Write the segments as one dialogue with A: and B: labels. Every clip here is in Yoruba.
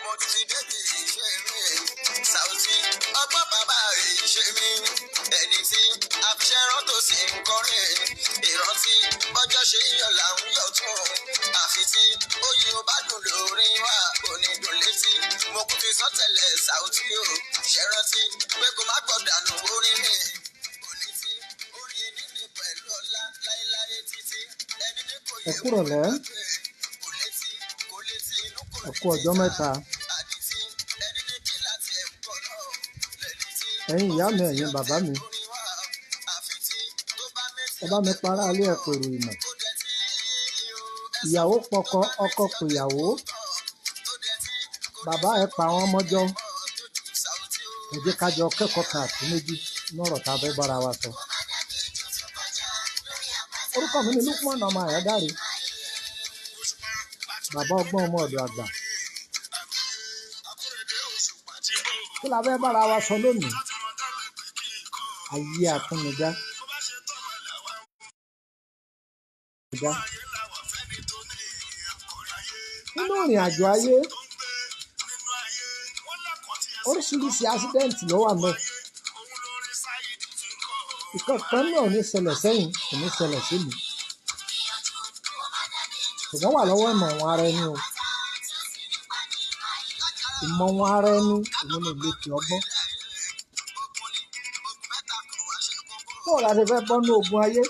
A: mo ti débi iṣẹ́ mi Saoty ọgbọ́n bàbá ìṣe mi ẹni tí afiṣẹ́rán tó sì ń kọrin ìrántí bọ́jọ́ ṣe yíyọ là ń yọ̀ tún àfi tí oyin ò bá dùn lórí wa onídùn létí mo kún fi sọ́tẹ̀lẹ̀ Saoty o ṣẹ́rántí pé kó má gbọ́ dànù orin mi òní tí orin níní pẹ̀lú ọlá láéláé títí ẹni ní kò yẹ kó
B: kúrọ̀lẹ́ ẹ kú ọjọ́ mẹ́ta ẹ̀yin ìyá mi ẹ̀yin bàbá mi ẹ bá mi para alé ẹ pèrò ìmọ̀ ìyàwó pọkọ ọkọ pèyàwó bàbá ẹ pa àwọn ọmọjọ ẹ jẹ́ ká jọ kẹ́kọ̀ọ́ kan àti méjì lọ́rọ̀ tá a fẹ́ bára wa sọ. orúkọ mi ni Lukman ọmọ Àyádáre bàbá ọgbọ́n ọmọ ọ̀dọ̀ àgbà. kí la fẹ́ bára wa sọ lónìí? ayé àtúnidá. nínú ìrìn àjò ayé oríṣiríṣi accident ló wà mọ́. ìkọ̀kan náà ní ṣẹlẹ̀ sẹ́yìn kò ní ṣẹlẹ̀ sí mi. ṣùgbọ́n wà lọ́wọ́ ìmọ̀ wọn ara ẹni o. ìmọ̀ wọn ara ẹni òun ni ìlẹ̀kẹ̀ ọgbọ́n. bóò la ṣe fẹ́ bọ́ ní ogun ayé?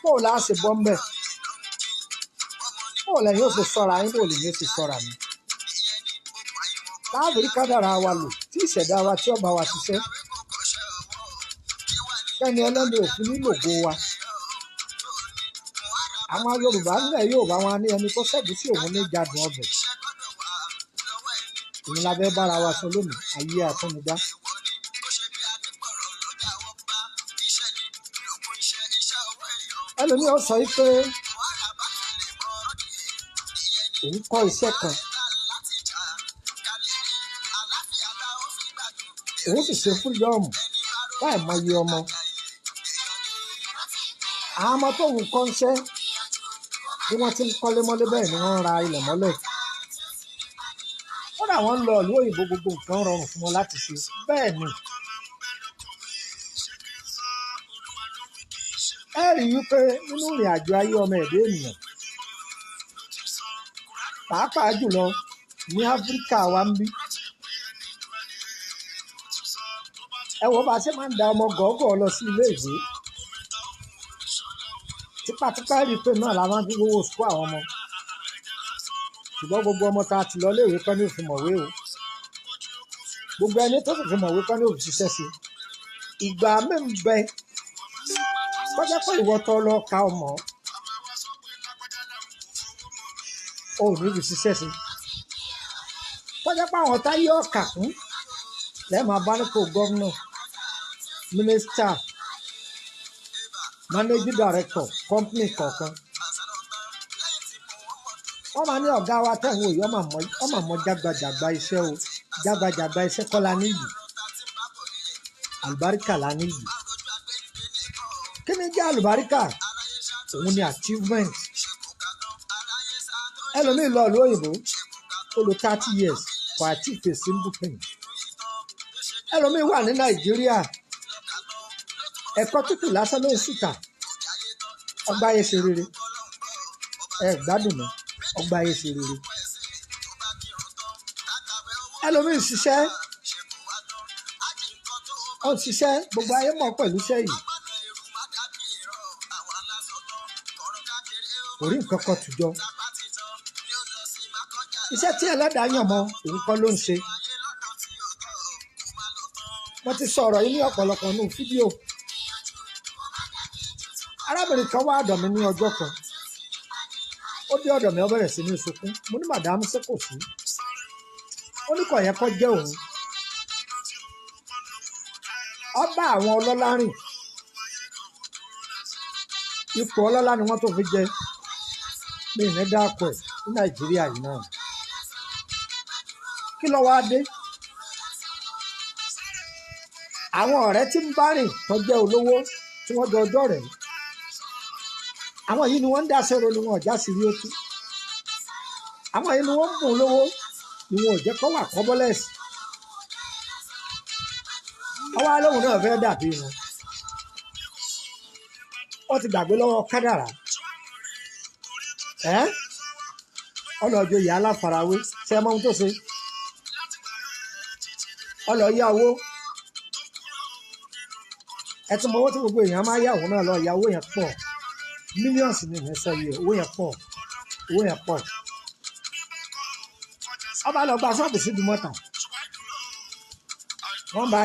B: bóò la ṣe bọ́ mbẹ́? bóò lẹ́yìn ó ṣe sọ́ra yín bóò lè ní ṣe sọ́ra mi? láàbìrí kádàrá wa lò tí ìṣẹ̀dá wa tí ọba wa ṣiṣẹ́ kẹ́ni ẹlẹ́ni òfin nílògo wa. àwọn Yorùbá nílẹ̀ Yorùbá wọn ní ẹni tó ṣẹ́gun sí òun ní jadùn ọbẹ̀. òun la fẹ́ bára wa sọ lónìí, ayé àtúnidá. ẹlòmíì ó sọ pé òun kọ́ iṣẹ́ kan òun sì ṣe fúrídọ́ọ̀mù láì mọyì ọmọ. àwọn ọmọ tóun kọ́ ń ṣẹ́ bí wọ́n ti ń kọ́lé mọ́lé bẹ́ẹ̀ ni wọ́n ń ra ilẹ̀ mọ́lẹ̀. kódà wọ́n ń lọ ìlú òyìnbó, gbogbo nǹkan rọrùn fún wọn láti ṣe. bẹ́ẹ̀ ni ẹ rí i wípé nínú ìrìn àjò ayé ọmọ ẹ̀dá ènìyàn pàápàá jùlọ ní Áfíríkà wa ń bí, ẹ wo bá a ṣe máa ń da ọmọ gọ́gọ́ lọ sí ilé ìwé. tipátipá rí i pé náà la máa ń fi owó sùkú àwọn ọmọ. ṣùgbọ́n gbogbo ọmọ tá a ti lọ léèwé kọ́ ní òfin mọ̀wé o. gbogbo ẹni tó sì fi mọ̀wé kọ́ ní òfin ṣiṣẹ́ sí. ìgbà mi ń bẹ kọjá pé ìwọ tó lọ ka ọmọ ò ní fi ṣiṣẹ́ sí. kọjá pé àwọn táyé ọ̀kà kún lẹ́ẹ̀ma bá nípò gómìnà, mínísítà, managing director company kọ̀ọ̀kan. wọ́n máa ní ọ̀gá wa tẹ̀wọ̀n òye ọmọ àmọ́ jágbajàgba iṣẹ́ o. jágbajàgba iṣẹ́ kọ́ la níyì, àlùbáríkà la níyì. kí ni jẹ́ àlùbáríkà? òun ni achievement. ẹlòmíì lọ ìlú òyìnbó ó lò 30 years for achieve a simple thing. ẹlòmíì wà ní Nàìjíríà ẹ̀kọ́ tútù lásán ló ń sùtà. ọgbà ayé ṣe rere, ẹ gbádùn mọ́, ọgbà ayé ṣe rere. ẹlòmíì ṣiṣẹ́ ó ń ṣiṣẹ́ gbogbo ayé mọ̀ pẹ̀lú iṣẹ́ yìí. orí nǹkan kan tùjọ. iṣẹ́ tí ẹlẹ́dàá yàn mọ́ òun kọ́ ló ń ṣe. mo ti sọ̀rọ̀ yìí ní ọ̀pọ̀lọpọ̀ nínú fídíò. arábìnrin kan wá ọ̀dọ̀ mi ní ọjọ́ kan. ó dé ọ̀dọ̀ mi ó bẹ̀rẹ̀ sí ní sunkún. mo ní màdámù ṣé kò sí. ó ní kò yẹ kó jẹ́ òun. ó bá àwọn ọlọ́lá rìn. ipò ọlọ́lá ni wọ́n tó fi jẹ mi ní dáàpọ̀ ẹ̀ ní Nàìjíríà yìí náà. kí ló wá dé? àwọn ọ̀rẹ́ tí ń bá rìn tó jẹ́ olówó tí wọ́n jọ ọjọ́ rẹ̀, àwọn yìí ni wọ́n ń dá sẹ́rọ ni wọn ọ̀já sí rí ó tú. àwọn yìí ni wọ́n ń bùn lówó ni wọn ò jẹ́ kó wà kọ́bọ́lẹ́sì ọwọ́ alóhùn náà fẹ́ dàbí wọn wọ́n ti gbàgbé lọ́wọ́ kádàrá ọlọ́jọ́ ìyá aláfarawé ṣe mọ́ ohun tó ṣe ọlọ́yà owó ẹtún mọ owó tí gbogbo èèyàn máa yá òun náà lọ ìyá owó yẹn pọ̀ mílíọ̀nsì ní ìrẹsọ yìí owó yẹn pọ̀ ọba lọ gba ṣọ́ọ̀bù sí Ìdúmọ̀tà wọ́n bá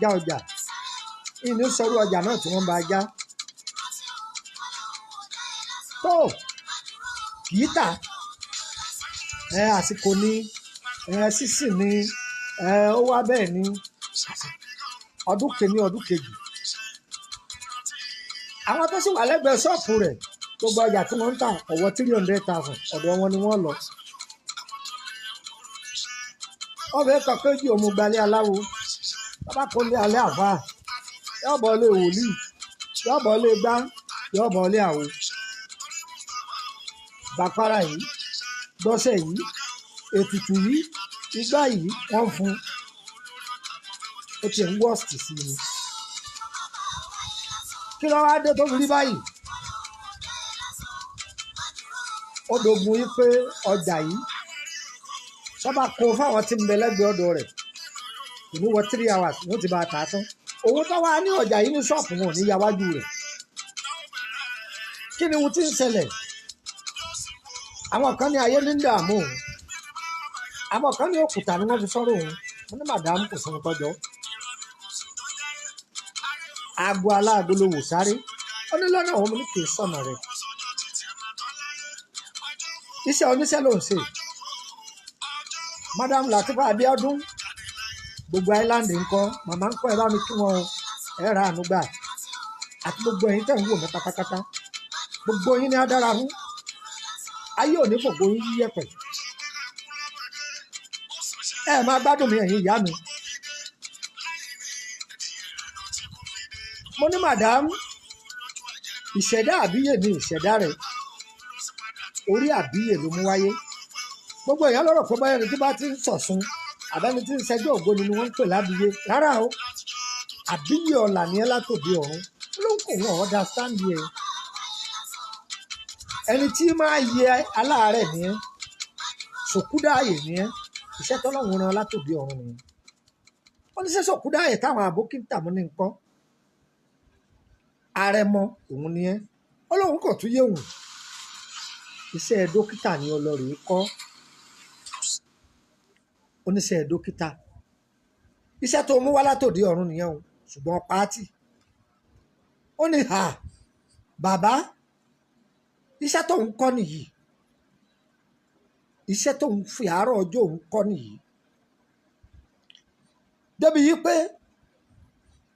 B: já ọjà ìní sọ̀rọ̀ ọjà náà tí wọ́n bá já tó kìí tà àsìkò ní sísì ní ó wá bẹ́ẹ̀ ní ọdún kìíní ọdún kejì àwọn tó sì wà lẹ́gbẹ̀ẹ́ ṣọ́ọ̀pù rẹ̀ gbogbo ọjà tí wọ́n ń tà ọ̀wọ́ 300,000 ọ̀dọ̀ wọn ni wọ́n lọ wọ́n fẹ́ kọ́ kéjì òmùgbalẹ̀ aláwo bàbá kò lé alẹ́ àfà yọ̀bọ̀ lé wòlíì yọ̀bọ̀ lé gbá yọ̀bọ̀ lé àwo bàpárà yìí gbọ́sẹ̀ yìí ètùtù yìí igbá yìí wọ́n fún ó ti ń wọ́ọ̀sì sí ni kí ló wá dé tó fi rí báyìí ó dogun yìí pé ọjà yìí sábà kó fáwọn tí ń bẹ lẹ́gbẹ̀ẹ́ ọ̀dọ̀ rẹ̀ ìlú wọ 3 hours wọ́n ti bá a tà á tán owó tó wá ní ọjà yìí ní ṣọ́ọ̀pù wọn ní yàwájú rẹ̀ kí ni wọ́n ti ń ṣẹlẹ̀ àwọn kan ní ayé ní dààmú òun àwọn kan ní òkúta ni wọ́n fi sọ́rọ̀ òun wọ́n ní màdámù kò sọ́n tọ́jọ́ aago aláàgó ló wò sáré ó ní lọ́nà òun ní kì í sọ̀nà rẹ̀ iṣẹ́ oníṣẹ́ ló ń ṣe Madam Latifa Abiodun gbogbo island ńkọ́ màmá ńkọ́ ẹ bá mi kí wọn ẹ ra àánú gbà àti gbogbo ẹ̀yin tẹ̀ ń wò mí pátápátá gbogbo yín ni á dára fún ayé òní gbogbo yín yíyẹ̀pẹ̀ ẹ máa gbádùn mi ẹ̀yin ìyá mi mo ní madam ìṣẹ̀dá àbíyè ni ìṣẹ̀dá rẹ̀ orí àbíyè ló mú wáyé gbogbo èèyàn lọ́rọ̀ pé báyọ̀ ní tí bá ti ń sọ̀sùn àbẹ́ni tí ń ṣẹjọ́ ògbóni ni wọ́n ń pè lábíyé rárá o àbíyè ọ̀là ni ẹ látòdì ọ̀run ló ń kó wọn understand yẹ ẹni tí máa yẹ aláàárẹ̀ ni ẹ sòkúdáàyè ni ẹ iṣẹ́ tọ́lọ́run ran látòdì ọ̀run ni wọ́n ní ṣe sòkúdáàyè táwọn àbókítà mú ní nǹkan àrẹ̀mọ òun ni ẹ ọlọ́run kò tún yé òun iṣẹ́ dókítà ni ọlọ́run kọ́ oníṣẹ́ dókítà iṣẹ́ tó mú wá látòdì ọ̀run nìyẹn o ṣùgbọ́n pàátì ó ní bàbá iṣẹ́ tó ń kọ́ nìyí iṣẹ́ tó ń fi àárọ̀ ọjọ́ òun kọ́ nìyí débi yìí pé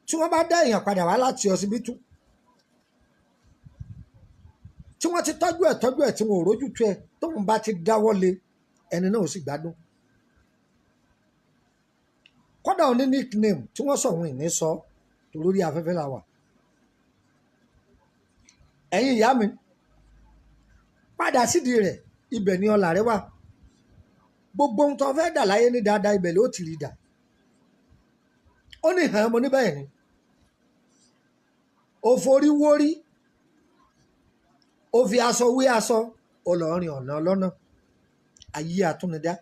B: tí wọ́n bá dá èèyàn padà wá láti ọsibítù tí wọ́n ti tọ́jú ẹ̀ tí wọ́n ò rójú tu ẹ̀ tóun bá ti dáwọ́ lé ẹni náà ò sì gbádùn kódà òní nickname tí wọ́n sọ òun ìní sọ lórí afẹ́fẹ́ la wà ẹ̀yin ìyá mi padà sídìí rẹ̀ ibẹ̀ ni ọlà rẹ wà gbogbo ohun tó fẹ́ dà láyé ní dáadáa ibẹ̀ ló ti rí dà ó ní hàn mo ní bẹ́ẹ̀ ni ó forí wórí ó fi aṣọ wé aṣọ ọlọ́rin ọ̀nà ọlọ́nà ayé àtúnidá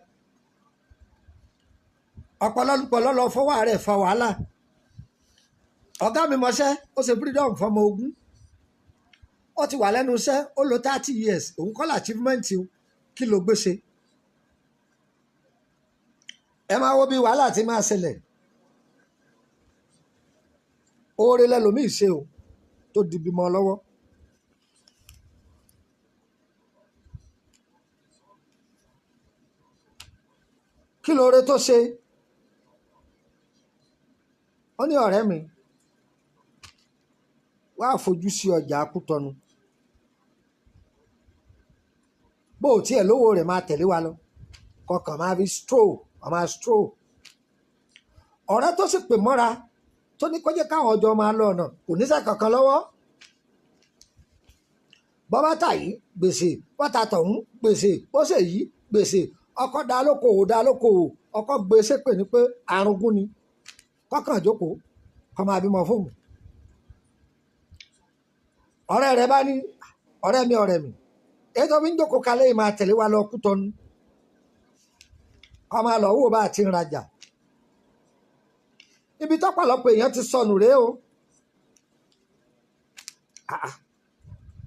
B: ọ̀pọ̀lọpọ̀ lọ́lọ́ fọwọ́ rẹ̀ fa wàhálà ọ̀gá mi mọṣẹ́ ó ṣe freedom fọmọ ogun ó ti wà lẹ́nu iṣẹ́ ó lò 30 years òun kọ́ la achievement kí ló gbé ṣe ẹ máa wo bí wàhálà ti máa ṣẹlẹ̀ oore lẹ́lòmíì ṣe o tó di bímọ lọ́wọ́ kí lóore tó ṣe ó ní ọ̀rẹ́ mi wá fojú sí ọjà Kútọ̀nù bó o tiẹ̀ lówó rẹ̀ máa tẹ̀lé wa lọ kọkàn máa fi stroll ọ̀rẹ́ tó sì pè mọ́ra tó ní kó jẹ́ káwọn ọjọ́ máa lọ ọ̀nà kò níṣẹ́ kankan lọ́wọ́ bọ́bá tà yìí gbèsè bọ́tà tọ̀hún gbèsè bọ́sẹ̀ yìí gbèsè ọkọ dá lókòwò ọkọ gbèsè pè ní pé àrùngún ni kọ́kàn jókòó kọ́ máa bímọ fóun. ọ̀rẹ́ rẹ̀ bá ní ọ̀rẹ́ mi èyí tó fi ń jókòó kalẹ̀ yìí máa tẹ̀lé wa lọ Kútọ́nù kọ́ máa lọ wò bá àti ìrajà ibi tọ́pọ̀lọpọ̀ èèyàn ti sọnù rèé o.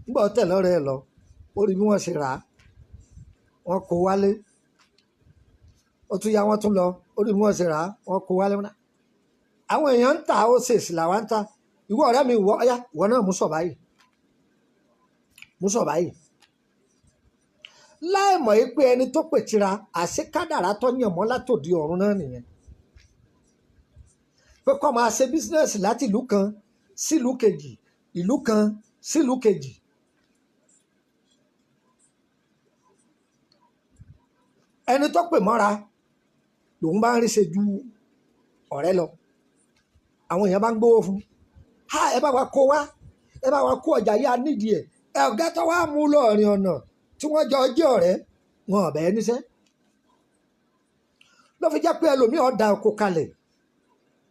B: nígbà ó tẹ̀lé ọ̀rẹ́ ẹ lọ ó rí bí wọ́n ṣe rà á wọ́n kó wálé ó tún yá wọ́n tún lọ ó rí bí wọ́n ṣe rà á wọ́n kó wálé. àwọn èèyàn ń tà ó ṣèṣì làwọn ń tà ìwọ ọ̀rẹ́ mi wọ ọyá ìwọ náà mú sọ̀ báyìí láì mọ̀ yìí pé ẹni tó pè tira àṣekádàrá tó yàn mọ́ látòdì ọ̀run náà nìyẹn pé kó máa ṣe bísínẹ́sì láti ìlú kan sílùú kejì ìlú kan sílùú kejì. ẹni tó pè mọ́ra lòun bá ń rí ṣe ju ọ̀rẹ́ lọ àwọn èèyàn bá ń gbówó fún ẹ bá wa kó wá ẹ bá wa kó ọjà yá nídìí ẹ ọ̀gá tó wá mú lọ́ọ̀rin ọ̀nà tí wọ́n jọ jẹ́ ọ̀rẹ́ wọn ọ̀bẹ níṣẹ́ ló fi jẹ́ pé ẹlòmíì ó dá oko kalẹ̀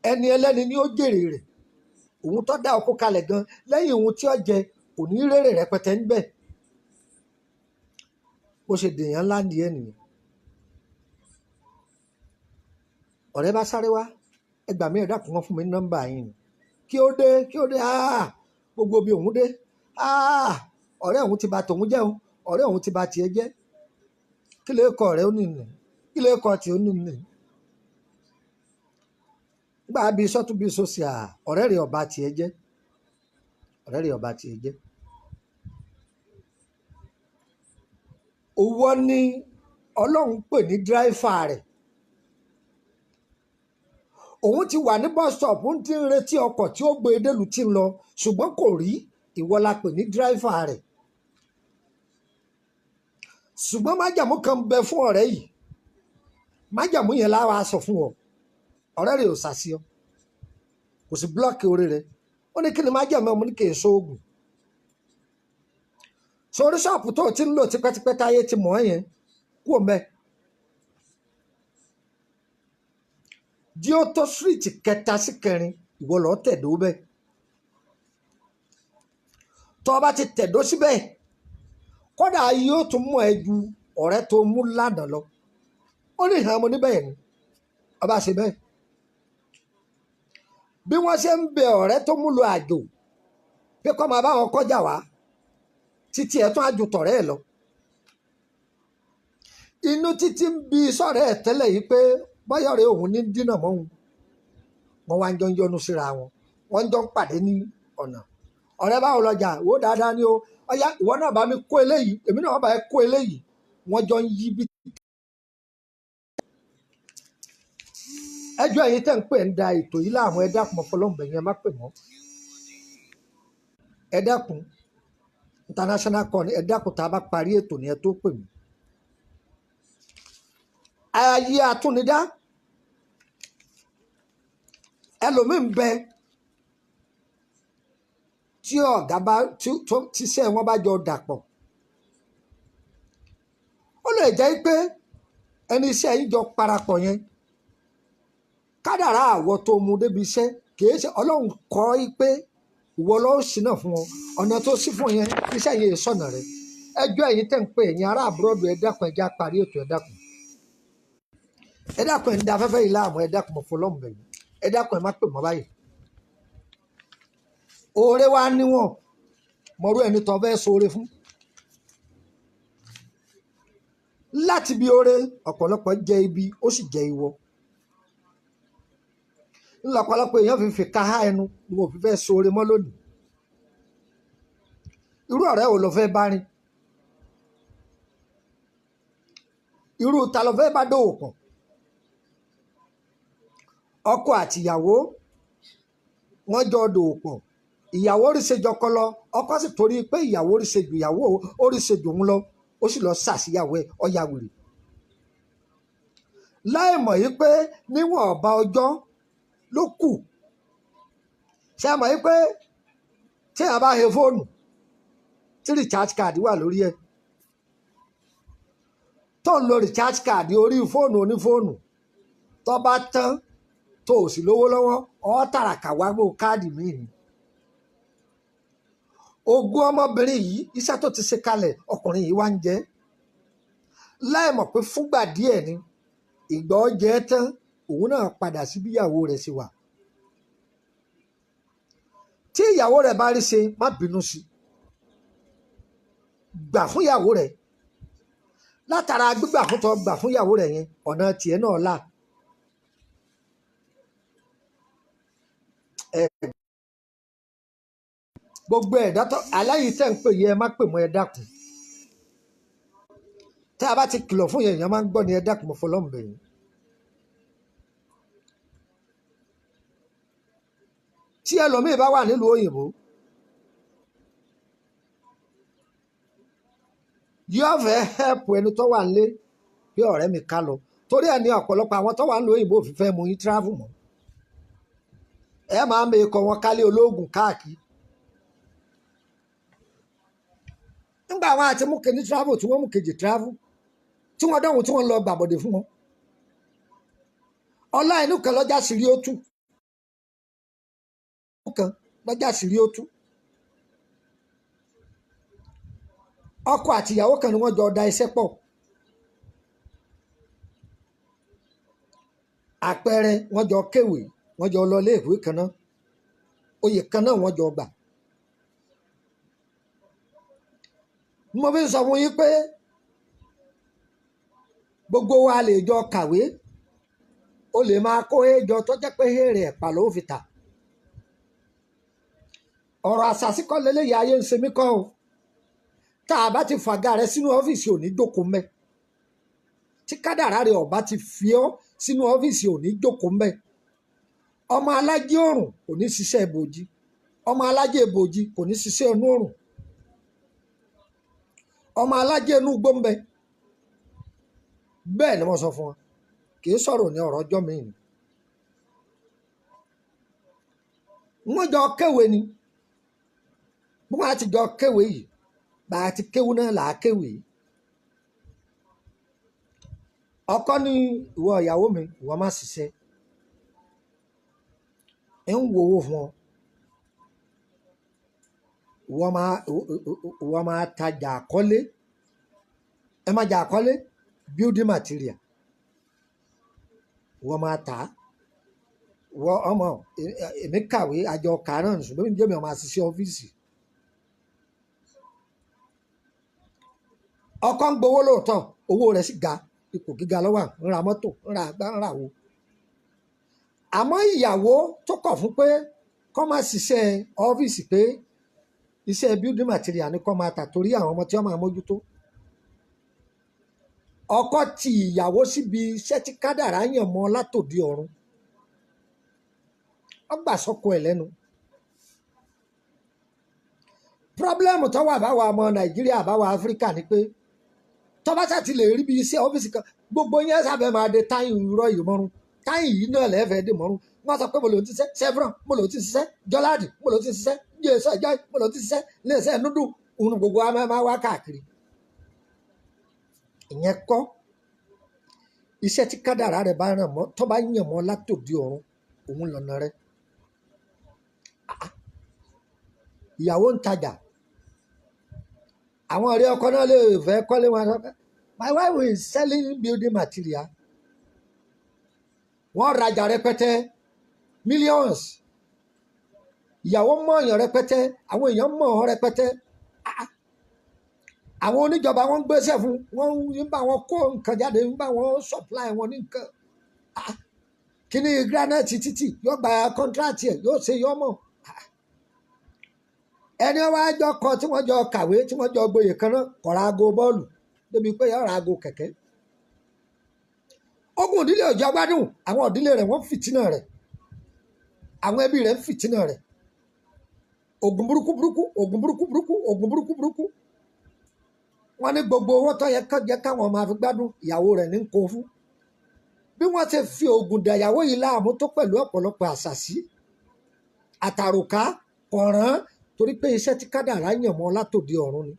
B: ẹni ẹlẹ́ni ni ó jèrè rẹ̀ òun tó dá oko kalẹ̀ gan lẹ́yìn òun tí ó jẹ kò ní rèrè rẹpẹtẹ níbẹ̀ bó ṣe dèèyàn ńlá nìyẹn nìyẹn. ọ̀rẹ́ bá sáré wá ẹgbà mí ẹ̀dá kan fún mi ní nọ́mbà yìí ni kí ó dé gbogbo bí òun dé ọ̀rẹ́ òun ti bà tòun jẹ́ o ọ̀rẹ́ òun ti bà tiẹ̀ jẹ́ kí lè kọ ọ̀rẹ́ ó nìyí kí lè kọ tí ó nìyí gbà bí sọ́tún bí sọ́sì ọ̀rẹ́ rẹ̀ ọba tiẹ̀ jẹ́ òwò ni Ọlọ́run pè ní dráìfà rẹ̀ òun ti wà ní bus stop ń ti ń retí ọkọ̀ tí ó gbé e délùú tí ń lọ ṣùgbọ́n kò rí ìwọ la pè ní dráìfà rẹ̀ ṣùgbọ́n májàmú kan bẹ fún ọ̀rẹ́ yìí májàmú yẹn láwa sọ fún ọ ọ̀rẹ́ rẹ̀ ò sàṣì ọ kò sí búlọ́ọ̀kì orí rẹ̀ ó ní kí ni májàmú ọmọ ní kì í ṣoògùn sórí ṣọ́ọ̀pù tó ti ń lò tipẹ́tipẹ́ táyé ti mọ̀ ẹ́ yẹn kú ò mẹ́ jí ó tó síríìtì kẹta sí kẹrin ìwọ lọ tẹ̀dó bẹ́ẹ̀ tó o bá ti tẹ̀dó síbẹ̀ kódà yóò tún mú ẹ ju ọ̀rẹ́ tó mú lánàá lọ ó ní ìhàn mo níbẹ̀ yẹn ni ọba ṣe bẹ́ẹ̀ bí wọ́n ṣe ń bẹ ọ̀rẹ́ tó mú lọ àjò pé kó máa bá wọn kọjá wá títí ẹ̀ tún àjò tọ̀rẹ́ ẹ̀ lọ inú títí ń bi sọ̀rẹ́ ẹ̀ tẹ́lẹ̀ yìí pé bọ́yọ̀ rẹ̀ òun ní dínà mọ́ òun wọ́n wá ń jọ ń yọnu síra wọn wọ́n ń jọ ń pàdé ní ọ̀nà ọ̀rẹ́ báwo lọ́jà wò dáadáa ni o ọ̀yá ìwọ náà bá mi kó eléyìí èmi náà bá ẹ kó eléyìí wọ́n jọ ń yí bí. ẹjọ́ ẹ̀yin tẹ́ ń pè ń da ètò yìí láàmú ẹ dákun ọ̀pọ̀lọpọ̀ yẹn má pè mọ́ ẹ dákun international con ẹ dákun tá a bá parí ètò ni ẹ tó pè mí. ayé àtúnidá ẹlòmíín bẹ tí ọ̀gá bá tíṣẹ́ wọn bá jọ dàpọ̀ ó lè jẹ́ pé ẹni iṣẹ́ yìí jọ parapọ̀ yẹn kádàrá àwọ̀ tó mú débi iṣẹ́ kìí ṣe Ọlọ́run kọ́ í pé ìwọ lọ́ọ́ ṣìnà fún ọ ọ̀nà tó ṣí fún yẹn iṣẹ́ yẹn sọ̀nà rẹ ẹjọ́ ẹ̀yin tẹ̀ ń pè ẹ̀yin ará àbúrọ̀dù ẹ dákun ẹ já parí ètò ẹ dákun ẹ̀ ń da afẹ́fẹ́ yìí láàmú ẹ dákun mọ̀ fọlọ́mù bẹ̀yìn ẹ dákun ẹ má pè mọ́ báyìí oore wa níwọ̀n mọ̀rú ẹni tó fẹ́ sóore fún láti bí oore ọ̀pọ̀lọpọ̀ jẹ ibi ó sì jẹ ìwọ ńlọpọlọpọ̀ èèyàn fi ká há ẹnu ni wọn ò fi fẹ́ sóore mọ́ lónìí irú ọ̀rẹ́ wo ló fẹ́ bá rìn irú ta ló fẹ́ bá dòwò pọ̀ ọkọ àtìyàwó wọ́n jọ dòwò pọ̀ ìyàwó rí ṣe jọkọ lọ ọkọ sì torí pé ìyàwó rí ṣe ju ìyàwó ó rí ṣe jù ń lọ ó sì lọ ṣàṣìyàwó ẹ ọyà wèrè láì mọ̀ yí pé níwọ̀n ọba ọjọ́ ló kù ṣe mọ̀ yí pé tí a bá he fóònù tí recharge card wà lórí ẹ̀ tó ń lo recharge card orí fóònù onífóònù tó bá tán tó ò sì lówó lọ́wọ́ ọ́ tàràkà wá gbó káàdì míì ni. ogún ọmọbìnrin yìí iṣẹ́ tó ti ṣe kalẹ̀ ọkùnrin yìí wá ń jẹ láì mọ̀ pé fúngbà díẹ̀ ni ìgbà ó jẹ tán òun náà padà sí bí ìyàwó rẹ̀ ṣe wà. tí ìyàwó rẹ̀ bá rí ṣe má bínú sí gbà fún ìyàwó rẹ̀ látara gbígbà fún tó gbà fún ìyàwó rẹ̀ yẹn ọ̀nà tiẹ̀ náà là. gbogbo ẹ̀dá tó aláyìí tẹ̀ ń pè yẹ ẹ má pè mọ́ ẹ dákun tá a bá ti kìlọ̀ fún yẹn èèyàn máa ń gbọ́ ni ẹ dákun mọ́ fọlọ́mùbẹ̀ yìí. tí ẹlòmíì bá wà nílùú òyìnbó yóò fẹ́ hẹ́pù ẹni tó wà nílé bí ọ̀rẹ́ mi ká lọ torí ẹ̀ ní ọ̀pọ̀lọpọ̀ àwọn tó wà nílùú òyìnbó òfin fẹ́ mú yín travel mọ́ ẹ máa ń mẹ́kọ̀ wọn kálé olóògùn káàkiri. nígbà àwọn àti mú kejì travel tí wọ́n mú kejì travel tí wọ́n dánwò tí wọ́n lọ gbàbọ̀dé fún wọn ọlá inú kan lọ́jà sírí ó tú kan lọ́jà sírí ó tú ọkọ àti ìyàwó kan ni wọ́n jọ da iṣẹ́ pọ̀ àpẹẹrẹ wọ́n jọ kéwèé wọ́n jọ lọ iléèwé kan náà oyè kan náà wọ́n jọ gbà. mo fi sọ fún yín pé gbogbo wa lè jọ kàwé o lè máa kó éjọ tó jẹ́ pé èrè ẹ̀pà ló fi tà ọ̀rọ̀ àṣàṣìkọ́ lélẹ́yìí ayé ń ṣe mí kọ́ o tá a bá ti fàgà rẹ sínú ọ́fíìsì òní jókòó mẹ́ tí kádàrá rẹ ọba ti fi ọ́ sínú ọ́fíìsì òní jókòó mẹ́ ọmọ alájẹ òrùn kò ní ṣiṣẹ́ ìbòjì ọmọ alájẹ ìbòjì kò ní ṣiṣẹ́ inú òrùn ọmọ alájẹ inú gbọ́nbẹ bẹ́ẹ̀ ni wọ́n sọ fún wọn kì í sọ̀rọ̀ ní ọ̀rọ̀ ọjọ́ mi-ín wọ́n jọ kéwé ni bí wọ́n á ti jọ kéwé yìí bá a ti kéwú náà là á kéwé ọkọ ní ìwọ ìyàwó mi ìwọ má ṣiṣẹ́ ń wo owó fún ọ ìwọ máa tajà àkọ́lé ẹ má jà àkọ́lé building material ìwọ máa tà á ìwọ ọmọ èmi kàwé àjọ kàánà ṣùgbọ́n mi jẹ́ mi ọmọ àṣìṣe ọ́fíìsì ọkọ ń gbowó lóòótọ́ owó rẹ̀ sì ga ipò gíga lọ́wọ́ ń ra mọ́tò ń ra àgbá ń ra wo àmọ́ ìyàwó tó kọ̀ fún pé kó má ṣiṣẹ́ ọ́fíìsì pé iṣẹ́ building material ni kó máa tà torí àwọn ọmọ tí wọ́n máa mójútó ọkọ ti ìyàwó síbi iṣẹ́ tí kádàrá yàn mọ́ látòdì ọ̀run ọgbà sọkọ ẹ̀ lẹ́nu pírọ́blẹ́mù tó wà báwa ọmọ nàìjíríà báwa áfíríkà ni pé tọ́bátà ti lè rí bí iṣẹ́ ọ́fíìsì kan gbogbo yẹn sábẹ́ máa de táyìn irọ́ yìí mọ́rún táyìn yìí náà lẹ́fẹ̀ẹ́ dè mọ́rún wọ́n sọ pé mo lò ti ṣiṣẹ́ chevron mo lò ti ṣiṣẹ́ jọláàdì mo lò ti ṣiṣẹ́ jésù ẹjọ́ mo lò ti ṣiṣẹ́ iléeṣẹ́ núdù òun gbogbo wa máa wá káàkiri ìyẹn kọ́ iṣẹ́ tí kádàrá rẹ̀ bá ràn mọ́ tó bá yàn mọ́ látòdì ọ̀run òun lọ́nà rẹ̀ ìyàwó ń tajà àwọn ọ̀rẹ́ ọkọ náà lè fẹ́ kọ́lé wọn sọ pé my wife is selling building material wọ́n rajà rẹpẹtẹ millions ìyàwó mọ̀ èèyàn rẹpẹtẹ àwọn èèyàn mọ̀ ọ́ rẹpẹtẹ àwọn oníjọba wọn ń gbéṣẹ́ fún wọn ń bá wọn kó nǹkan jáde ń bá wọn supply wọn ní nǹkan kíní granite títì yóò gba contract ẹ̀ yóò ṣe yọmọ ẹni wá jọ kọ tí wọ́n jọ kàwé tí wọ́n jọ gboyè kan náà kọ̀ra aago bọ́ọ̀lù débi pé yọ̀ọ̀ra aago kẹ̀kẹ́ ogun ìdílé òjò gbádùn àwọn ìdílé rẹ̀ wọ́n fìtínà rẹ̀ àwọn ẹbí rẹ̀ ń fìtínà rẹ̀ ogun burúkú burúkú ogun burúkú burúkú ogun burúkú burúkú wọ́n ní gbogbo owó tó yẹ káwọn máa fi gbádùn ìyàwó rẹ̀ ní kó fún bí wọ́n ti fi oògùn dà ìyàwó yìí láàmú tó pẹ̀lú ọ̀pọ̀lọpọ̀ àṣàsí àtàròká kọ̀ràn torí pé iṣẹ́ tí kádàrá yàn mọ́ látòdì ọ̀run ni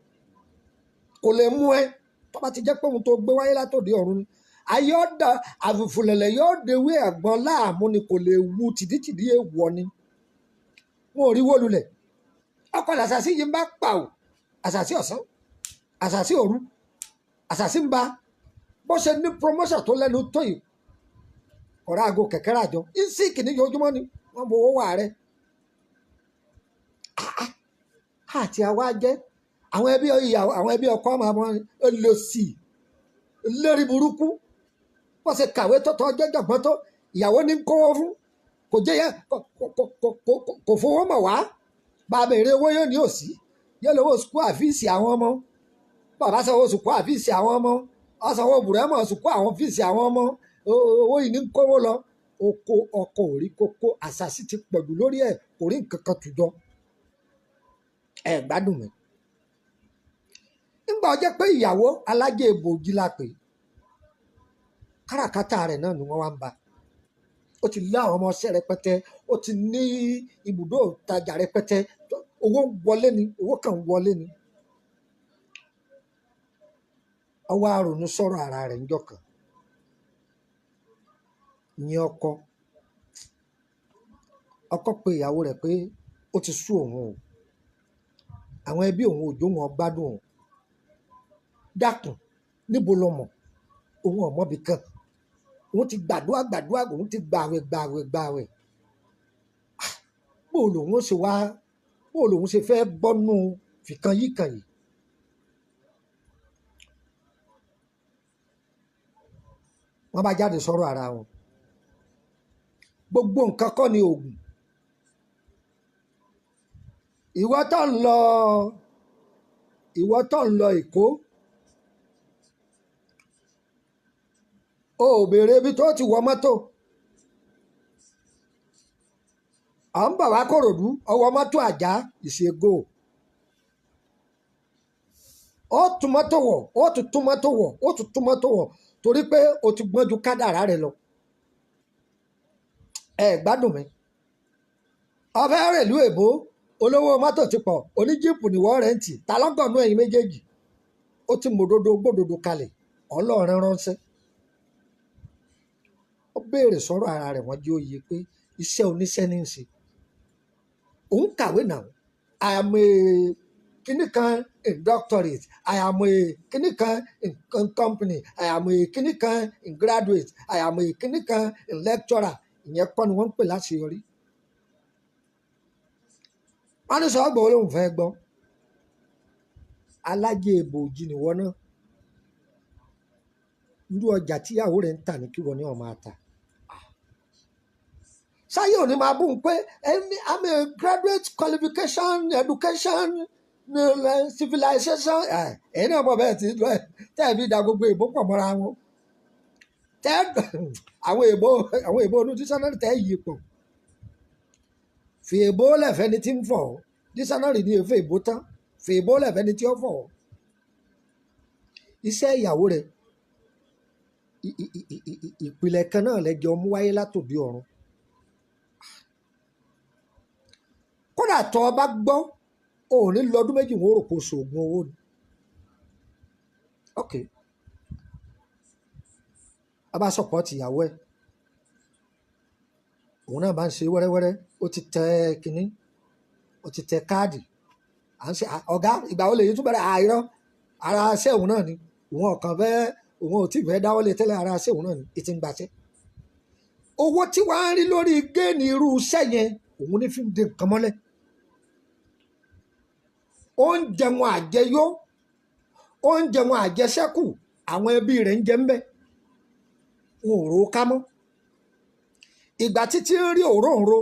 B: kò lè mú ẹ tó bá ti jẹ́ pé ohun tó gbé wáyé látòdì ọ̀run ni ayé ọ̀dà àfùfùlẹ̀lẹ̀ yóò dewé ẹ̀gbọ́n láàmú ni kò lè wu tìdítìdí èèwọ̀ ni wọn ò rí wó lulẹ̀ ọkọ̀ làṣàṣì yìí ń bá pàwò àṣàṣì ọ̀sán àṣàṣì òru àṣàṣì ń ba bó ṣe ní promotion tó lẹ́nu tó yìí ọ̀rọ̀ aago kẹ̀kẹ́ ràjọ ìsìnkì ní ojoojúmọ́ ni wọ́n bo owó wà rẹ̀ àti àwa jẹ́ àwọn ẹbí ìyàwó àwọn ẹbí ọkọ máa mọ lọ sí i lórí burúkú wọ́n ṣe kàwé tọ́tọ́ ọjọ́ jọ̀gbọ́n tó ìyàwó ní kówó fún kò jẹ́ kò fowó mọ̀ wá bá a béèrè owó yóò ní òsì yóò lówó sùkú àfíìsì àwọn ọmọ bàbá sanwó sùkú àfíìsì àwọn ọmọ ọ̀sánwó bùrẹ́mọ̀ sùkú àwọn fíìsì àwọn ọmọ owó yìí ní kówó lọ oko ọkọ̀ ò rí kókó àṣàṣì ti pọ̀jù lórí ẹ̀ kò rí nǹkan kan tùjọ ẹ̀ gbádùn mi nígbà ọjọ́ pé ìyàwó alájẹ ìbòjì la pè káràkátà rẹ̀ náà ni wọ́n wá ń bá ó ti lé àwọn ọmọọṣẹ́ rẹpẹtẹ ó ti ní ibùdó ìtajà rẹpẹtẹ owó wọlé ni owó kan wọlé ni ọwọ́ àrònú sọ̀rọ̀ ara rẹ̀ níjọ́ kan ìyẹn ọkọ pé ìyàwó rẹ̀ pé ó ti sú òun o àwọn ẹbí òun òjò wọn gbádùn òun dákun níbo lọ mọ̀ òun ọmọbi kan òun ti gbàdúrà òun ti gbàwẹ̀ bó lòun ṣe fẹ́ bọ́nú fìkan yìí kan yìí wọ́n bá jáde sọ̀rọ̀ ara wọn gbogbo nǹkan kọ́ ni oògùn ìwọ tó ń lọ Èkó o ò béèrè ibi tó ti wọ mọ́tò à ń bà wá Kòròdú ọwọ́ mọ́tò Àjà ìṣègò ó tún mọ́tò wọ̀ ó tún mọ́tò wọ̀ ó tún mọ́tò wọ̀ torí pé o ti gbọ́n ju kádàrá rẹ lọ ẹ gbádùn mi ọfẹ́ rèlú èbó olówó mọ́tò ti pọ̀ oníjíìpù ni wọ́n rẹ́ǹtì ta lọ́gọ̀nú ẹ̀yìn méjèèjì ó ti mòdodo gbódodo kalẹ̀ Ọlọ́run ránṣẹ́ ó béèrè sọ̀rọ̀ ara rẹ̀ wọ́n jẹ́ òye pé iṣẹ́ oníṣẹ́ ní í ṣe òun kàwé náà I am a kíní kan in doctorate I am a kíní kan in company I am a kíní kan in graduate I am a kíní kan in lecturer ìyẹn kọ́ ni wọ́n ń pè láṣeyọrí wọ́n ní sọ ọgbọ̀n olóhùn fẹ́ gbọ́ alájẹ ìbòjì nìwọ náà irú ọjà tíyàwó rẹ̀ ń tà ní kí wọ́n ní ọmọ ata sáyé òní máa bùn pé I'm a graduate qualification education civilization ẹ̀yin náà mọ̀ bẹ́ẹ̀ tí tẹ́ ẹ̀ fi da gbogbo èbó pọ̀ mọ́ra wọn tẹ́ àwọn èbó onú dísánárì tẹ́ yí pọ̀ fi èbó lẹ̀fẹ́ ni tí ń fọ̀ dísánárì ni èfẹ́ èbó tán fi èbó lẹ̀fẹ́ ni tí ó fọ̀ iṣẹ́ ìyàwó rẹ̀ ìpìlẹ̀ kan náà lẹ́jọ́ mú wáyé látòdì ọ̀run kódà tó o bá gbọ́ o ò ní lọ́dún méjì wọ́n rò kó ṣoògùn owó ni ok a bá sọ̀pọ̀tì ìyàwó ẹ̀ òun náà bá ń ṣe wẹ́rẹ́wẹ́rẹ́ ó ti tẹ kínní ó ti tẹ káàdì à ń ṣe ọ̀gá ìgbà wo lè yí tún bẹ̀rẹ̀ àìrọ́ ara ṣẹ́ òun náà ni òun ọ̀kan fẹ́ẹ́ òun ò tí fẹ́ dáwọ́lé tẹ́lẹ̀ ara ṣé òun náà ni ètí ń gbàṣẹ́ owó tí wàá ń rí lórí géènì irú iṣẹ́ yẹn òun ní fi ń de nǹkan mọ́lẹ̀ oúnjẹ wọn àjẹyó oúnjẹ wọn àjẹṣẹ́kù àwọn ẹbí rẹ̀ ń jẹ ń bẹ́ wọn ò ro ká mọ́ ìgbà títí ń rí òróǹro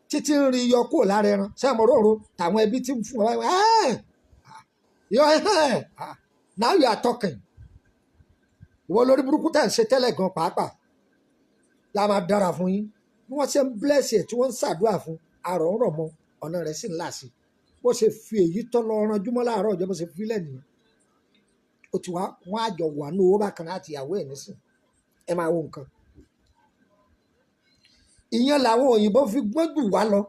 B: títí ń rí yọ kúrò lára ẹran sẹ́mu òróǹro tàwọn ẹbí tí ń fún ọ now you are talking ìwọ lórí burúkú tá à ń ṣe tẹ́lẹ̀ gan pàápàá la máa dára fún yín bí wọ́n ṣe ń bless ẹ̀ tí wọ́n ń ṣàdúrà fún àrọ̀ ń rọ̀ mọ́ ọ̀nà rẹ̀ sì ń là sí bó ṣe fi èyí tọ́ lọ ranjúmọ́ láàárọ̀ ọjọ́ bó ṣe fi lẹ́nìí ó ti wá wọ́n àjọ wà ní owó bákan láti ìyàwó ẹ̀ nísìn ẹ máa wo nǹkan ìyẹn làwọn òyìnbó fi gbọ́n jù wá lọ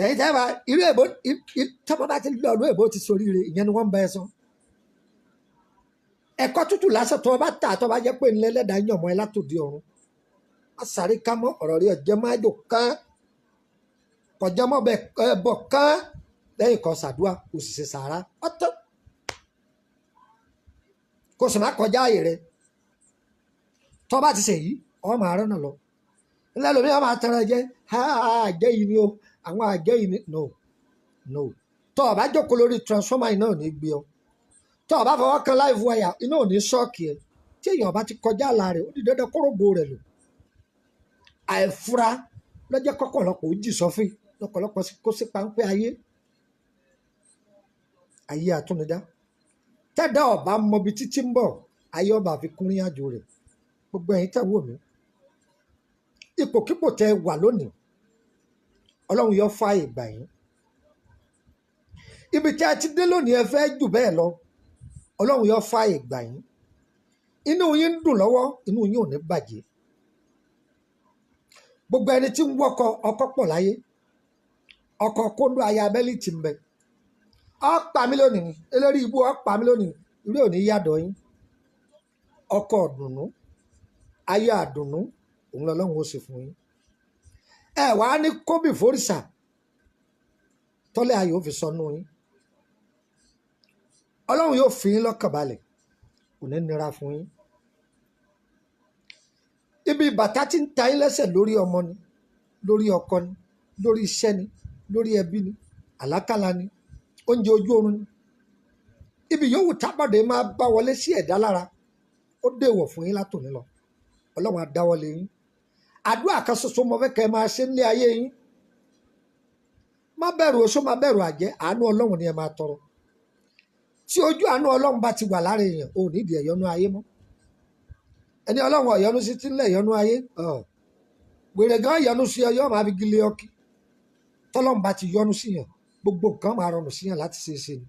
B: ẹ̀yin tẹ́ bá irú èbó tọ́pọ̀ bá ti lọ ọdún èbó ti soríire ìyẹn ni wọ́n ń bá ẹ sọ. ẹ̀kọ́ tútù lásán tó bá tà tó bá jẹ́ pé ńlẹ́ lẹ́dàá yàn mọ́ ẹ látòdì ọ̀run. a sáré ká mọ́ ọ̀rọ̀ rí ọ̀jẹ̀ máa jò kán kọjá mọ́ bẹ́ẹ̀ bọ̀ kán lẹ́yìn kan ṣàdúrà kò sì ṣe sàárà ọ̀tọ̀ kò sì má kọjá ààyè rẹ tó bá ti ṣe yìí ọ̀ máa rán náà lọ. ńlẹ́ lómi ọ̀ máa tẹ̀rẹ̀ jẹ́ àjẹ́ yìí ni o àwọn àjẹ́ yìí ni no tó o bá jókòó lórí transformer iná ò ní gbé ọ tó o bá fọwọ́ kan live wire iná ò ní ṣọ́ọ̀kì ẹ tí èèyàn bá ti kọjá àlà rẹ̀ ó di dandan kórógbó rẹ̀ lò. àìfura lọ́jọ́ kọ́kọ́lọ́pọ̀ ó jì sọ́fìn lọ́pọ̀lọpọ̀ kó sí páńpẹ́ ayé àtúnidá tẹ́dá ọba mọbi títí ń bọ̀ ayé ọba fi kún rí àjò rẹ̀. gbogbo ẹ̀yin tẹ́ wò mí ipòkípò tẹ́ wà lónìí ọlọ́run yóò fààyè gbà yín. ibi tí a ti dé lónìí ẹ fẹ́ jù bẹ́ẹ̀ lọ ọlọ́run yóò fààyè gbà yín. inú yín ń dùn lọ́wọ́ inú yín ò ní bàjẹ́. gbogbo ẹni tí ń wọ́kọ ọkọ pọ̀ láyé ọkọ kóńdó aya abẹ́lí ti ń bẹ ọ̀pá mi lónìí elórí ibú ọ̀pá mi lónìí ilé òní yàdọ̀ yín. ọkọ ọ̀dùnnú ayé àdùnnú òun lọ́lọ́run ó sì fún yín. ẹ wàá ní kóbì fòrìṣà tọ́lẹ̀ ayò fi sọnù yín. ọlọ́run yóò fi yín lọ́kàn balẹ̀ kò ní nira fún yín. ibi bàtà tí ń ta yín lẹ́sẹ̀ lórí ọmọ ni lórí ọkọ ni lórí iṣẹ́ ni lórí ẹbí ni àlákàlà ni oúnjẹ ojú oorun ni ibi yòówù tábàdé máa bá wọlé sí ẹ̀dá lára ó déwọ̀ fún yín látòní lọ ọlọ́run á dáwọ́lé yín. àdúrà kan ṣoṣo mo fẹ́ kẹ́ ẹ máa ṣe nílé ayé yín. má bẹ̀rù oṣó má bẹ̀rù àjẹ́ àánú ọlọ́run ni ẹ máa tọrọ. tí ojú àánú ọlọ́run bá ti wà lára èèyàn ò nídìí ẹ̀yọ́nú ayé mọ́. ẹni ọlọ́run ọ̀yọ́nú sí ti ń lẹ̀ ẹ̀yọ́nú ayé wèrè gan yọ́nú sí ọ yọ́ máa fi gilé ọkì. tọ́lọ́run bá ti yọ́nú síyàn gbogbo nǹkan máa rọrùn síyàn láti ṣe é ṣe ni.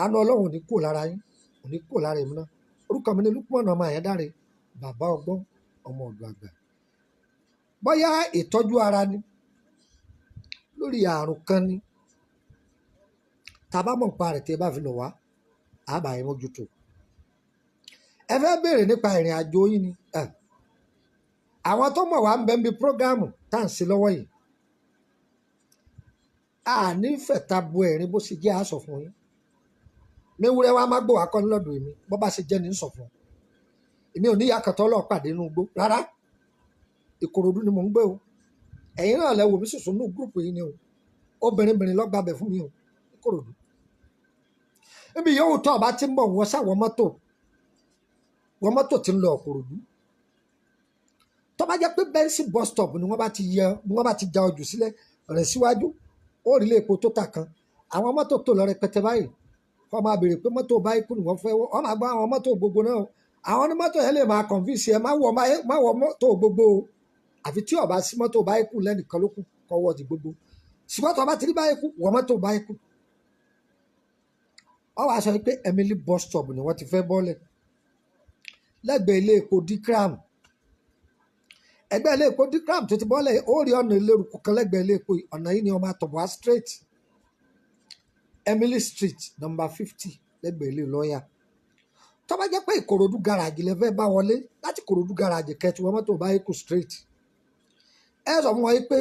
B: àánú ọlọ́run ò ní kúrò lára yín ò ní kúrò lára èmi náà. orúkọ mi ni Lukman ọmọ Àyándáré bàbá ọgbọ́n ọmọ ọ̀dọ̀ àgbà. bóyá ìtọ́jú ara ni lórí àrùn kan ni tàbá mọ̀ nípa rẹ̀ tí ẹ bá fi lọ wá àbá ẹ mójútó. ẹ fẹ́ béèrè nípa ìrìn àjò yín ni àwọn tó mọ̀ wá ń bẹ níbi prógámù tá à ń ṣe lọ́wọ́ yìí a nífẹ̀ẹ́ ta bo ẹ̀rín bó ṣe jẹ́ àṣọ fún yín. méwúrẹ́ wa má gbọ́ wá kọ́ nílọ́dọ̀ èmi bó bá ṣe jẹ́ ní sọ fún èmi ò ní yàkàtọ̀ ọlọ́ọ̀ pàdé inú igbó rárá. Ìkòròdú ni mò ń gbé o ẹ̀yin náà lẹ wò mí sùsùn ní gúrùpù yìí ni o obìnrin lọ́gbàbẹ̀ fún mi o Ìkòròdú. níbi yòówù tó ọba ti ń bọ̀ wọ́n sáwọ́ mọ́tò ti ń lọ Ìkòròdú. tó bá jẹ́ pé bẹ́ńsì bus stop ni wọ́n bá ti ja ojú sílẹ̀ rẹ̀ síwájú ó rí ilé epo tó tà kan àwọn mọ́tò tó lọ rẹpẹtẹ báyìí wọ́n máa béèrè pé mọ́tò báyìí kù ni wọ́n fẹ́ wọ́n máa gbọ́ àwọn mọ́tò gbogbo náà àwọn ní mọ́tò yẹn lè máa convince ẹ má wọ mọ́tò gbogbo o àfi tí ọba sí mọ́tò báyìí kù lẹ́nìkan ló kù kọ́wọ́ ti gbogbo ṣùgbọ́n tó bá ti rí báyìí kù wọ mọ́tò báyìí kù. wọ́n wá sọ pé Emily bus stop ni wọ́n ti fẹ́ bọ́lẹ̀ lẹ́gbẹ̀ẹ́ ilé epo Dikram ẹgbẹ́ ilé epo Dikram tó ti bọ́lẹ̀ ó rí ọ̀nà ìlérúkọ kan lẹ́gbẹ̀ẹ́ ilé epo ọ̀nà yìí ni wọ́n máa tọ̀ wá straight Emily Street number 50 lẹ́gbẹ̀ẹ́ ilé lọ́ọ̀yà. tó bá jẹ́ pé Ìkòròdú garage lẹ fẹ́ bá wọlé láti Ìkòròdú garage kẹtù wọ́n mọ́tò báyìí kù straight ẹ sọ fún wọn pé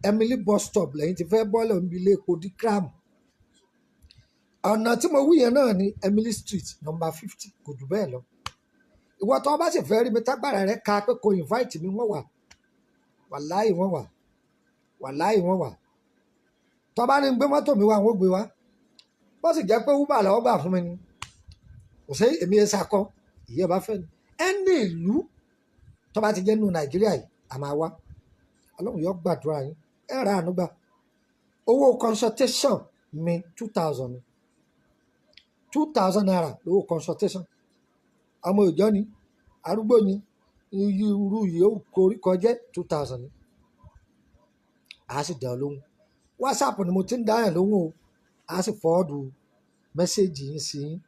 B: Emily bus stop lẹ́yìn ti fẹ́ bọ́lẹ̀ níbi ilé epo Dikram ọ̀nà tí mo wí yẹn náà ni Emily Street number 50 kò jù bẹ́ẹ̀ lọ. ìwọ tó bá sì fẹ́ rí mi tágbára rẹ ká pé kò invite mi wọ́n wà wàláì wọ́n wà tó bá ní gbé mọ́tò mi wá wọ́n gbé wá bó sì jẹ́ pé uber lọ́wọ́ gbà fún mi ni kò sí èmi ẹ sakọ ìyẹn bá fẹ́ ni ẹni ìlú tó bá ti jẹ́ nínú Nàìjíríà yìí a máa wá Ọlọ́run yóò gbàdúrà yín ẹ ra àánú gbà. owó consultation mi 2000 ni 2000 naira lówó consultation ọmọ ìjọ ni arúgbó ni irú yòówù koríko jẹ́ 2000 ni a sì dá ọ lóhùn WhatsApp ni mo ti ń dá yàn lóhùn o a sì fọ́ọ̀dù mẹ́sẹ̀gì yín sí yín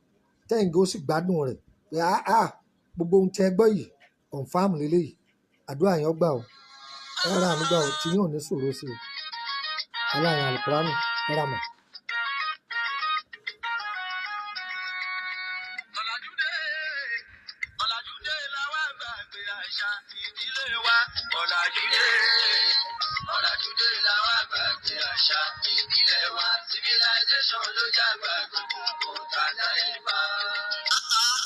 B: tẹ́yìngì ó sì gbádùn rẹ̀ pé gbogbo ohun tẹ́ gbọ́ yìí confam lélẹ́yìí àdúrà yẹn gbà o ẹ rà nígbà o tí yóò ní sòro sí i. aláwọn alukurani ẹ̀rà mọ̀.
A: Ọ̀làjúdé làwa gbàgbé àṣà ìdílé wa. Ọ̀làjúdé làwa gbàgbé àṣà ìdílé wa. Civilization ló jágbá gbogbo tàdá ìbá.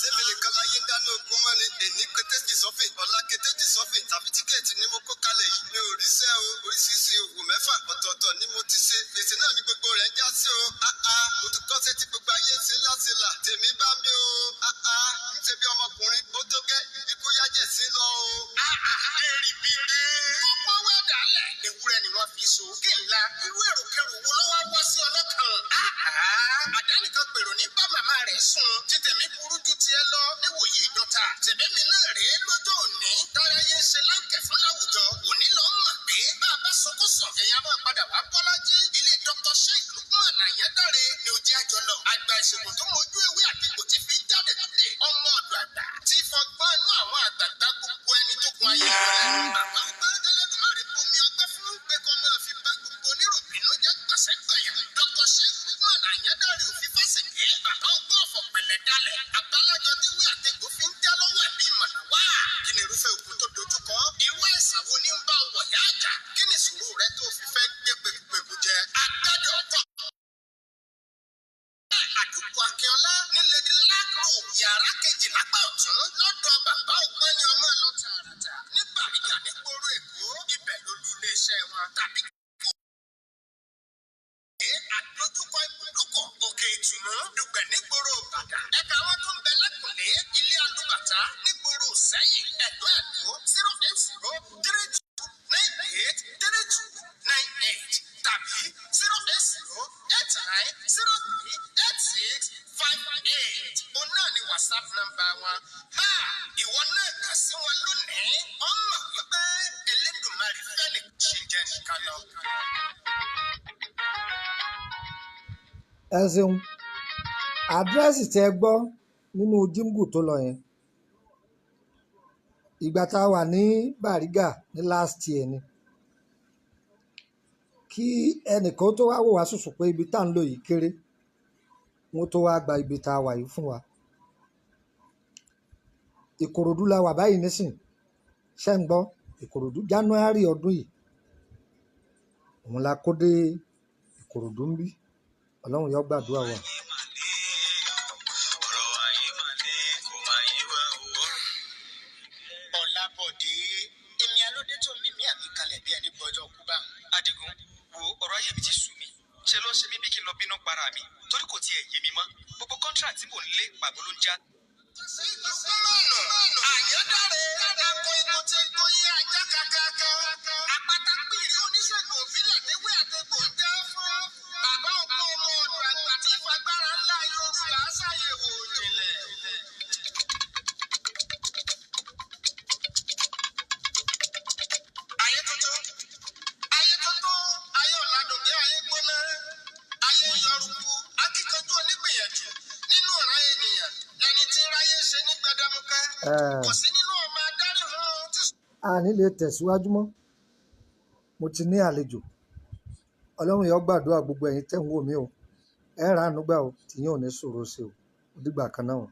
A: Tèmi nìkan láyé dáná ogun mọ́ ni èní kétéjì sọ́fìn ọ̀la kétéjì sọ́fìn tàbí tíkẹ́ẹ̀tì ni mo kó kalẹ̀ yìí. Mi ò ríṣẹ́ o oríṣiríṣi òwò mẹ́fà ọ̀tọ̀ọ̀tọ̀ ni mo ti ṣe. Gbèsè náà ni gbogbo rẹ̀ ń já sí o. Mo ti kọ́ṣẹ́ tí gbogbo ayé ń ṣe láti là. Tèmi bá mi o. Ń ṣe bí ọmọkùnrin ó tó gẹ́ ikú yájẹ̀ sí lọ o. Èrì bìrì. Gbogbo owó dálẹ̀. Ewúrẹ́ ni wọ́n fi so. Kí ńlá irú èròkèrò wo ló wá wá sí ọlọ́kàn? Àdánìkan gbèrò ní bá màmá rẹ̀ sùn. Títẹ̀mí burú ju tiẹ̀ lọ. Níwòyí ìjọta. Tẹ̀mẹ́mi náà rèé lọ́jọ́ òní. Táráyé ṣe láǹkẹ̀ fún láwùjọ. Òní lọ mọ̀ pé bá a bá sọkún sọ. Èèyàn máa padà wá Bọ́lájí. Ilé Dr. Sheikh Lukman Ayédáre ni ó jẹ́ àjọ lọ. Àgbà ìṣègùn tó mojú ewé àtìkò tí fi jáde lóde. Ọmọ ọ̀dọ̀ àgbà tí fọgbọ́n inú àwọn àgbàgbà gbogbo ẹni tó gun ayé rẹ̀. Bàbá ọgbẹ́ Ẹlẹ́dùmarè bomi ọgbẹ́ fún pé kọ́ máa fi bá gbogbo oníròbìnú jẹ́ gbàṣẹ́gbàyà. Dr. Sheikh Lukman Ayédáre ò fi fásitì. Bàbá ọgbẹ́ ọ̀fọ̀ pẹ̀lẹ́ dalẹ̀. Àbálájọ tí wí àtẹ̀gbò fi ń já lọ́wọ́ ẹ̀mí ìmọ̀nà wá. Kí ni irúfẹ́ òkú tó dojúkọ? Irú àìsàn wo ni ń bá wọ̀ yá àjà? Kí ni ìṣòro rẹ tó fi fẹ́ gbé pẹ̀lú jẹ? Adájọ́ ọkọ̀. Àdúgbò Akínọlá ní Lady Lagro yàrá kejì lápá ọ̀tún lọ́dọ̀ bàbá ọgbẹ́ni ọmọ lọ tààràtà ní Bàrígà nígboro Èkó ibẹ̀ lólú iléeṣẹ́ wọn tàbí àdójúkọ ibùdókọ̀ Òkè Ìtùnú Dùgbẹ̀ nígboro Ìbàdàn. Ẹ̀ka wọn tó ń bẹ lẹ́kùnlé ilé alúbàtà nígboro Ìsẹ́yìn Ẹ̀dó 08032983298 tàbí 08089038658. Òun náà ni WhatsApp nọ́mbà wọn. Ìwọ náà kà sí wọn lónìí. Ọmọ wípé Elédùmarè fẹ́ lè ṣe jẹ́ nìkan lọ.
B: Ẹ ṣeun àdírẹ́sì tẹ gbọ́ nínú jíǹgù tó lọ yẹn ìgbà tá a wà ní Bàrígà ní last year ni kí ẹnìkan tó wá wò wá sùsù pé ibi tá à ń lò yìí kéré wọn tó wá gba ibi tá a wà yìí fún wa. Ìkòròdú la wà báyìí nísìn ṣe ń gbọ́ Ìkòròdú January ọdún yìí òun la kó dé Ìkòròdú ń bí Ọlọ́run yóò gbàdúrà wa.
A: Ọlábọ̀dé èmi alóde tó mímí àmì kalẹ̀ bí ẹni gbọ́jọ́ kú bá. Adigun wo ọ̀rọ̀ ayé mi ti sú mi ṣe ló ń ṣe mí bí kí n lọ bínú para mi torí kò tiẹ̀ yé mi mọ́ gbogbo kọ́ńtíráàtì tí mò ń lé pàbó ló ń já. Àyẹ́dáre akọ inú tí kò yí ajá kàkàkà àpáta pìrì oníṣègùn òfìlẹ̀ níwé àtẹ̀gbò ń já fún bàbá òkú ọmọ ọ̀dọ̀ àgbà tí ìfagbára ńlá Yorùbá ṣàyẹ̀wò ìjìnlẹ̀. Ayé tuntun, ayé ọ̀làdùnmí, ayé gbóná, ayé yọrùkú, akíkanjú onígbìyànjú nínú ọ̀ràn ènìyàn lẹni tí ráyé ṣe ní gbẹdẹmukẹ. Kò sí nínú ọmọ adarí hàn tí.
B: A ní lè tẹ̀síwájú mọ́ mo ti ní àlejò Ọlọ́run yóò gbàdúrà gbogbo ẹ̀yin tẹ̀ ń wò mí o ẹ rà ánú gbà o tìyín ò ní ṣòro ṣe o ó dìgbà kan náà.